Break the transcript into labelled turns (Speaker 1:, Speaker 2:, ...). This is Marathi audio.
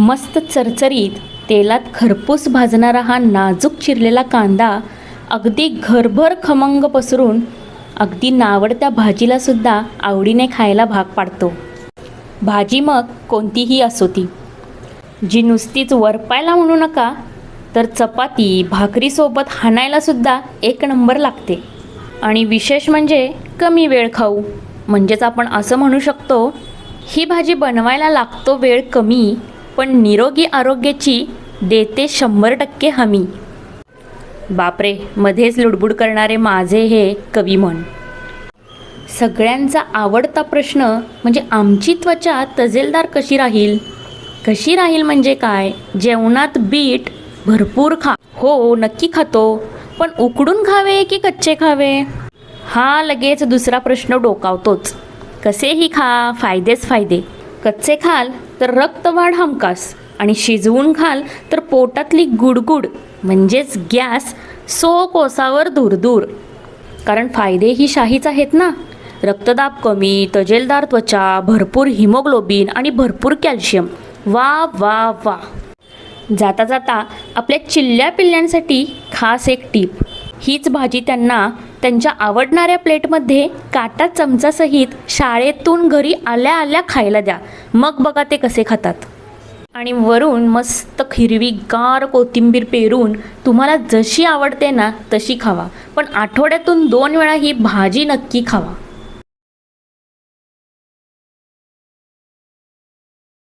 Speaker 1: मस्त चरचरीत तेलात खरपूस भाजणारा हा नाजूक चिरलेला कांदा अगदी घरभर खमंग पसरून अगदी नावडत्या भाजीला सुद्धा आवडीने खायला भाग पाडतो. भाजी मग कोणतीही असो ती, जी नुसतीच वरपायला म्हणू नका तर चपाती भाकरीसोबत हाणायला सुद्धा एक नंबर लागते. आणि विशेष म्हणजे कमी वेळ खाऊ, म्हणजेच आपण असं म्हणू शकतो ही भाजी बनवायला लागतो वेळ कमी, पण निरोगी आरोग्याची देते 100% हमी. बापरे, मध्येच लुडबुड करणारे माझे हे कवी म्हण. सगळ्यांचा आवडता प्रश्न म्हणजे आमची त्वचा तजेलदार कशी राहील? कशी राहील म्हणजे काय? जेवणात बीट भरपूर खा. हो, नक्की खातो, पण उकडून खावे की कच्चे खावे? हा लगेच दुसरा प्रश्न डोकावतोच. कसेही खा, फायदेच फायदे. कच्चे खाल तर रक्तवाढ हमखास, आणि शिजवून खाल तर पोटातली गुडगुड म्हणजेच गॅस कोसावर दूर दूर. कारण फायदे ही शाहीच आहेत ना. रक्तदाब कमी, तजेलदार त्वचा, भरपूर हिमोग्लोबिन आणि भरपूर कॅल्शियम. वा वा वा. जाता जाता आपल्या चिल्ल्या पिल्ल्यांसाठी खास एक टीप. हीच भाजी त्यांना त्यांच्या आवडणाऱ्या प्लेटमध्ये काटा चमचासहित शाळेतून घरी आल्या आल्या खायला द्या. मग बघा ते कसे खातात. आणि वरून मस्त हिरवीगार कोथिंबीर पेरून तुम्हाला जशी आवडते ना तशी खावा, पण आठवड्यातून 2 वेळा ही भाजी नक्की खावा.